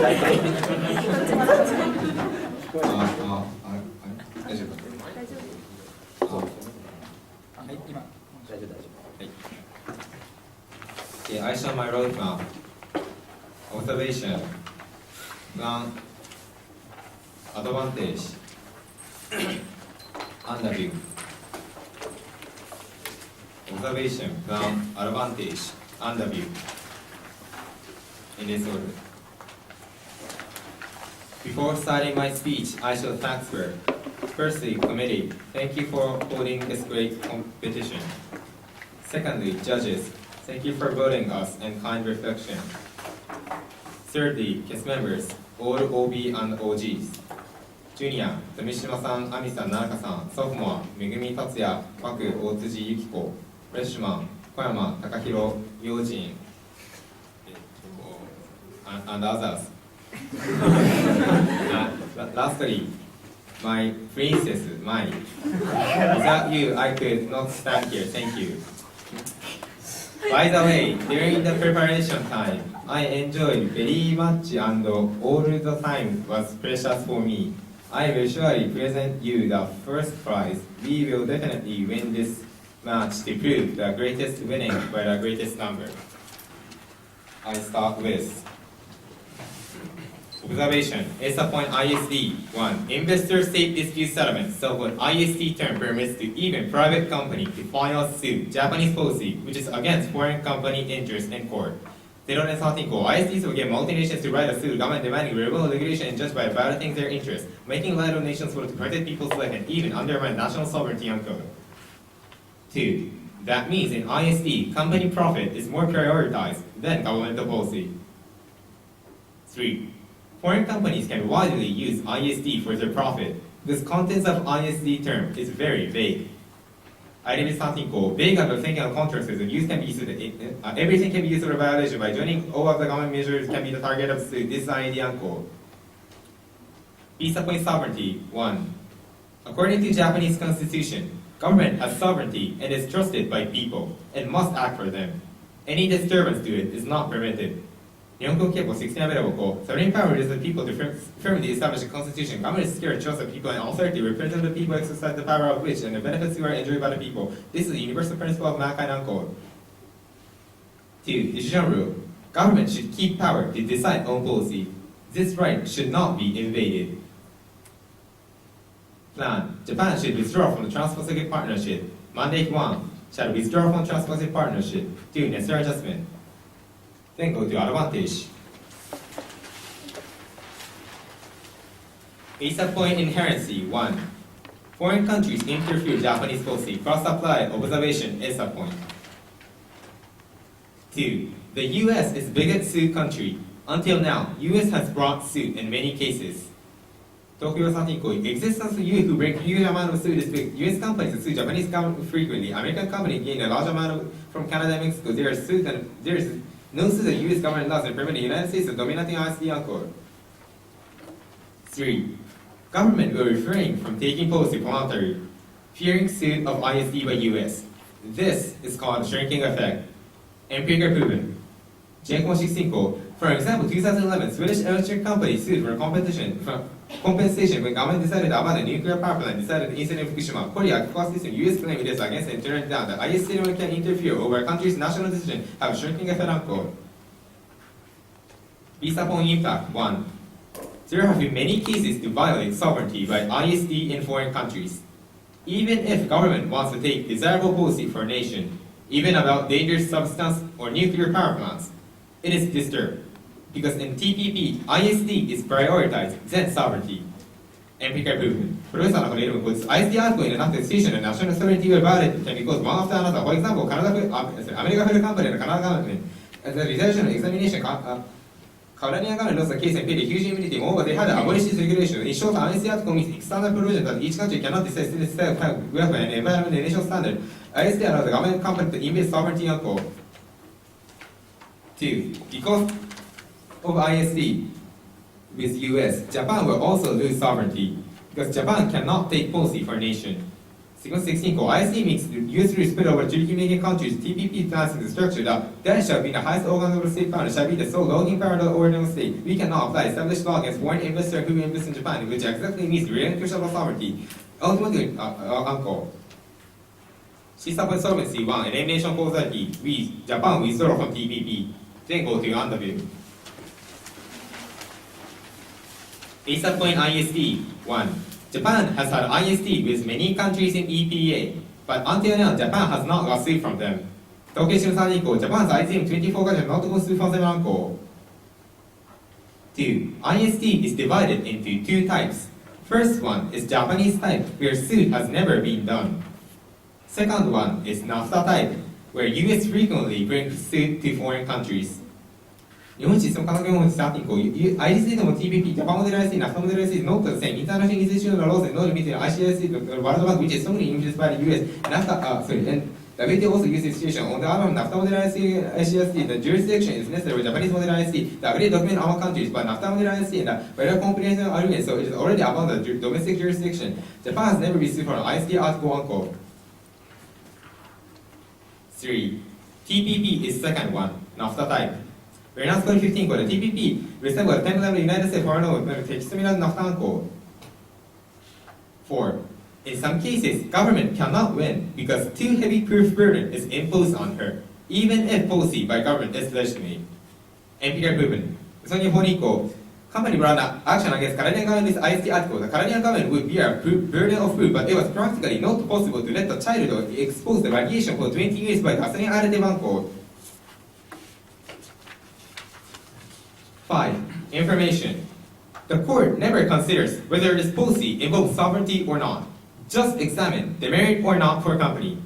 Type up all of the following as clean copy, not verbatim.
I show my roadmap. Observation. One, advantage. Underview. Observation. One, advantage. Underview. In this order. Before starting my speech, I shall thanks for. Firstly, committee, thank you for holding this great competition. Secondly, judges, thank you for voting us and kind reflection. Thirdly, KESS members, all OB and OGs. Junior, 富島さん、亜美さん、奈々さん、ソフモア、めぐみ達也、パク、大辻由紀子、フレッシュマン、小山、高弘、陽人、and others. Lastly, my princess, Mai. Without you, I could not stand here. Thank you. By the way, during the preparation time, I enjoyed very much and all the time was precious for me. I will surely present you the first prize. We will definitely win this match to prove the greatest winning by the greatest number. I start with observation. ESA point ISD 1. Investor State Dispute Settlement. So what ISD term permits to even private company to file suit Japanese policy which is against foreign company interest in court. 0.13 ISDs will get multinations to write a suit government demanding removal regulation and judged by violating their interests, making light of nations will to protect people's life and even undermine national sovereignty unquote. 2. That means in ISD, company profit is more prioritized than governmental policy. 3. Foreign companies can widely use ISD for their profit. This contents of ISD term is very vague. Item is something called vague and thinking of contracts of use can be used. Everything can be used for a violation by joining all of the government measures can be the target of suit. This is ISD unquote. Visa point sovereignty 1. According to Japanese constitution, government has sovereignty and is trusted by people and must act for them. Any disturbance to it is not permitted. 日本国憲法16 available. Sovereign power is the people to firmly establish a constitution. Government is secure, trust the people, and authority represent the people, exercise the power of which, and the benefits you are enjoyed by the people. This is the universal principle of mankind unquote. 2. Decision rule. Government should keep power to decide on policy. This right should not be invaded. Plan. Japan should withdraw from the Trans-Pacific Partnership. Mandate 1. Shall withdraw from Trans-Pacific Partnership. 2. Necessary adjustment. Then go to advantage. ESA point inherency 1. Foreign countries interfere Japanese policy. Cross-apply observation ESA point. 2. The U.S. is biggest suit country. Until now, U.S. has brought suit in many cases. Tokyo 13 existence of U.S. who bring huge amount of suit is big. U.S. companies sue Japanese government frequently. American companies gain a large amount from Canada and Mexico. There is suit and there is no suit the U.S. government does and permit the United States to dominating ISD unquote. 3. Government will refrain from taking policy voluntarily, fearing suit of ISD by U.S. This is called shrinking effect. Empirical proven. J16 for example, 2011, Swedish electric company sued for compensation when government decided to abandon nuclear power plant, decided the incident in Fukushima. Korea, cost system, U.S. claim it is against and turned down. The ISD can interfere over a country's national decision, have shrinking effect unquote. Visa point impact 1. There have been many cases to violate sovereignty by ISD in foreign countries. Even if government wants to take desirable policy for a nation, even about dangerous substance or nuclear power plants, it is disturbed. Because in TPP, ISD is prioritized than sovereignty. Empirical proven. Professor ISD article in an attestation and national sovereignty were violated because one after another. For example, American Federal Company and Canada government, as a result of examination, Canadian government lost the case and paid a huge immunity. Moreover, they had to abolish this regulation. In short, ISD article means external provision that each country cannot decide itself welfare and environment and national standard. ISD allows the government company to invade sovereignty unquote. 2. Because of ISD with US, Japan will also lose sovereignty because Japan cannot take policy for a nation. Sequence 16 called ISD makes the US rule spread over treaty-making countries. TPP plans the structure that there shall be the highest organ of the state power shall be the sole logging power of the original state. We cannot apply established law against foreign investors who invest in Japan, which exactly means relinquishment of sovereignty. Ultimately, uncle. She supports Solvency 1, elimination causality. We, Japan, withdraw from TPP. Then go to underview. Based upon ISD 1. Japan has had ISD with many countries in EPA, but until now, Japan has not got sued from them. 統計調査以降、Japan's ISD 24 countries not go sued from them uncle. 2. ISD is divided into two types. First one is Japanese type, where suit has never been done. Second one is NAFTA type, where US frequently brings suit to foreign countries. 日本システム科学用語13 ISD でも TPP、Japan Model ISD、NAFTA Model ISD is not the same. International institutional laws and laws between ICISD, the World Bank, which is strongly influenced by the US. And WTO also uses situation. On the other hand, NAFTA Model ICISD, the jurisdiction is necessary with Japanese Model ISD. The agreed document among countries, but NAFTA Model ISD and the very comprehensive agreement, so it is already above the domestic jurisdiction. Japan has never received from ISD Article 1. 3. TPP is second one, NAFTA type. Where Article 15 called the TPP resembles a temporary United States foreign law with a similar NAFTA code. 4. In some cases, government cannot win because too heavy proof burden is imposed on her, even if policy by government is legitimate. Empirical proven. So in company brought an action against Canadian government with ISD article. The Canadian government would bear burden of proof, but it was practically not possible to let the child expose the radiation for 20 years by the assigning additive uncle. 5. Information. The court never considers whether this policy involves sovereignty or not. Just examine the merit or not for a company.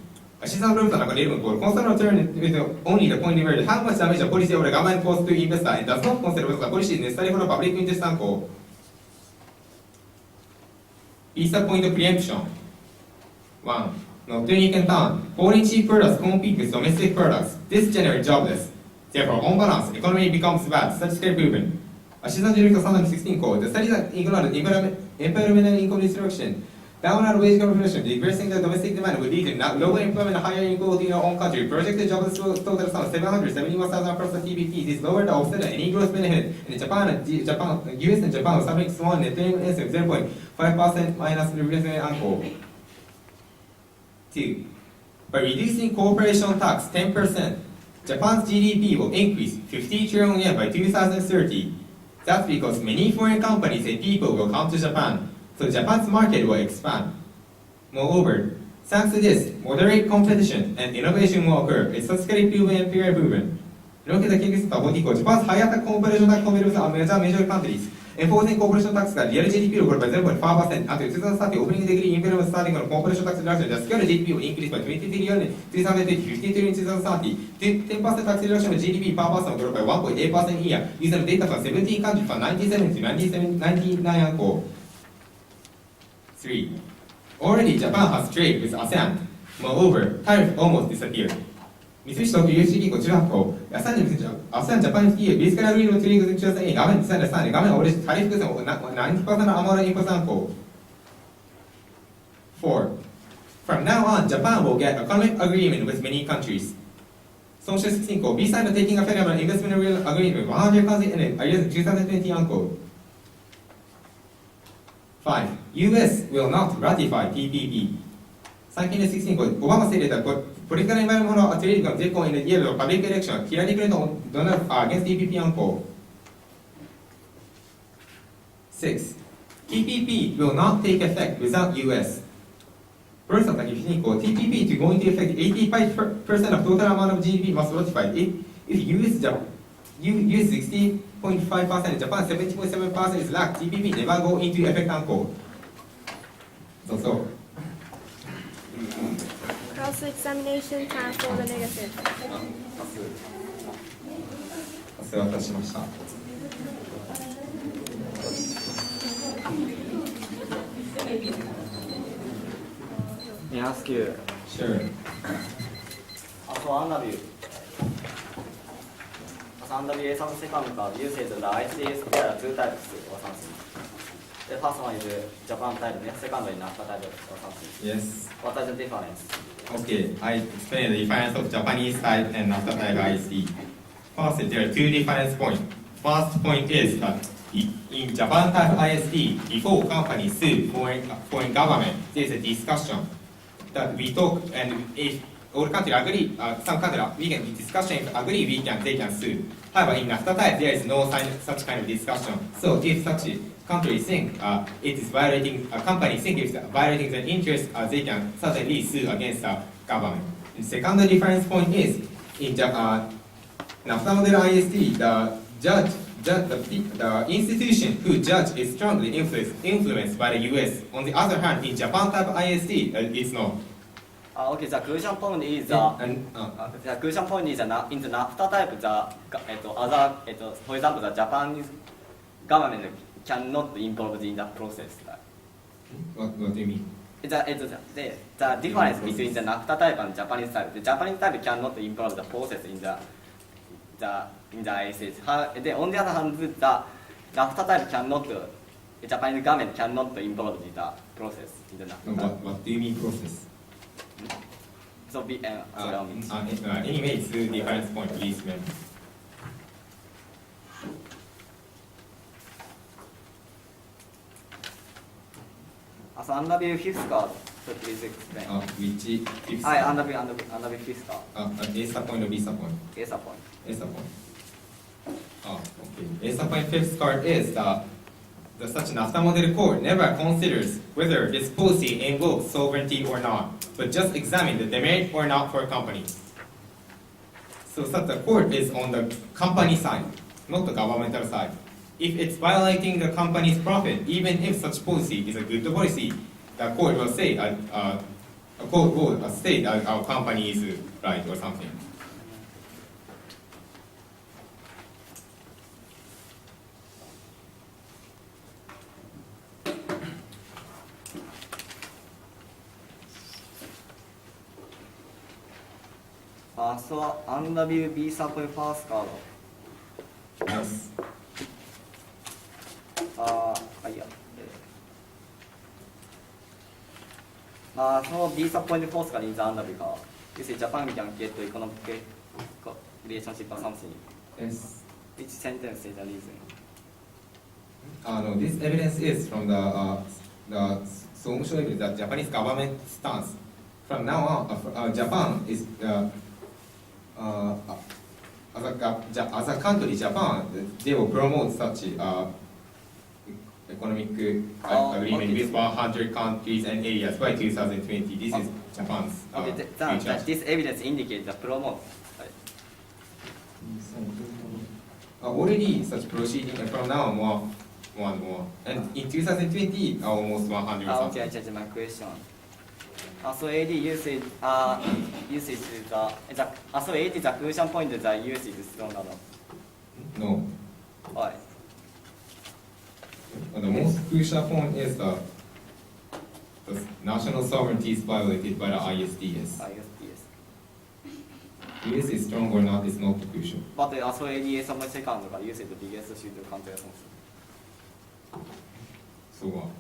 Assistant Professor Nakadeva called consider return only the point where how much damage a policy or a government causes to investor and does not consider whether the policy is necessary for the public interest uncle. Visa point of preemption. 1. Not unique in turn. Foreign cheap products compete with domestic products. This generates jobless. Therefore, on balance, economy becomes bad, statistically proven. Assistant Director 16 called the study that ignored environmental income destruction. Downward wage competition, decreasing the domestic demand would lead to lower employment and higher inequality in our own country. Projected jobless total sum 771,000 across the TBT. This lowered the offset any gross benefit. In Japan, US and Japan were suffering small net 0.5% minus replacement uncle. 2. By reducing corporation tax 10%, Japan's GDP will increase 50 trillion yen by 2030. That's because many foreign companies and people will come to Japan, so Japan's market will expand. Moreover, thanks to this, moderate competition and innovation will occur. It's statistically proven and peer proven. Look at the case of Japan's higher corporation tax compared with major countries. Enforcing corporation tax that real GDP will grow by 0.5% until 2030, opening degree improvement starting on corporation tax reduction. The scale of GDP will increase by 20 trillion in 2020, 15 trillion in 2030. 10% tax reduction of GDP per person will grow by 1.8% a year. Using data from 17 countries from 1970 to 1999. 3. Already Japan has trade with ASEAN. Moreover, tariff almost disappeared. Mitsubishi Tokyo UHG Kochuraco, ASEAN Japan FTA basically agreed with trade with China. Government decided that government already tariff is 90% amount of import. 4. From now on, Japan will get economic agreement with many countries. Social 16 code, besides taking effect of an investment agreement, 100 countries in it, in 2020 unquote. 5. US will not ratify TPP. 16 code, Obama stated that political environment trade becomes equal in the year of public election. Hillary Clinton Donald against TPP unquote. 6. TPP will not take effect without US. First, TPP to go into effect, 85% of total amount of GDP must ratify. If US 60.5%, Japan 70.7% is lacked, TPP never go into effect unquote. So. Cross-examination time for the negative. お世話いたしました。May I ask you? Sure. Also, underview. As underview, some second card uses the ICS, there are two types or something. The first one is Japan type, second one is NAFTA type or something. Yes. What is the difference? Okay, I explained the difference of Japanese type and NAFTA type ISD. First, there are two difference points. First point is that in Japan type ISD, before companies sue foreign government, there is a discussion that we talk, and if all countries agree, some countries we can discussion, if agree, they can sue. However, in NAFTA type, there is no such kind of discussion. So if such a country think it is violating, a company think it's violating their interest, they can certainly sue against the government. And second difference point is in NAFTA model ISD, the institution who judge is strongly influenced by the US. On the other hand, in Japan type ISD, it's not. Okay, the crucial point is in the NAFTA type, other, for example, the Japanese government cannot involve in the process. What do you mean? The difference between the NAFTA type and Japanese type. The Japanese type cannot involve the process in the ISS. On the other hand, the NAFTA type cannot, the Japanese government cannot involve in the process in the NAFTA type. What do you mean process? So Anyway, it's the difference point, please, ma'am. So under view fifth card, so please explain. Which fifth? Under view fifth card. A point or B point? A point. A point. Okay. A point fifth card is the such NAFTA model court never considers whether this policy invokes sovereignty or not, but just examine the demerit or not for a company. So such the court is on the company side, not the governmental side. If it's violating the company's profit, even if such policy is a good policy, the court will say, a court will say that our company is right or something. So under view B point first card. Yes. So B point fourth card in the under view card. You say Japan can get to economic relationship or something. Yes. Which sentence is the reason? No, this evidence is from the social evidence that Japanese government stance. From now on, Japan is as a country, Japan, they will promote such economic agreement with 100 countries and areas by 2020. This is Japan's future. This evidence indicates the promote. Already such proceeding from now on more. And in 2020, almost 100. Okay, I changed my question. So AD usage, usage is so AD the crucial point is the usage is stronger. No. Why? The most crucial point is the national sovereignty is violated by the ISDS. ISDS. US is strong or not is not crucial. But so AD is so much second usage the biggest should country or something. So what?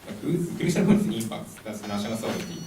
The crucial point is impacts. That's national sovereignty.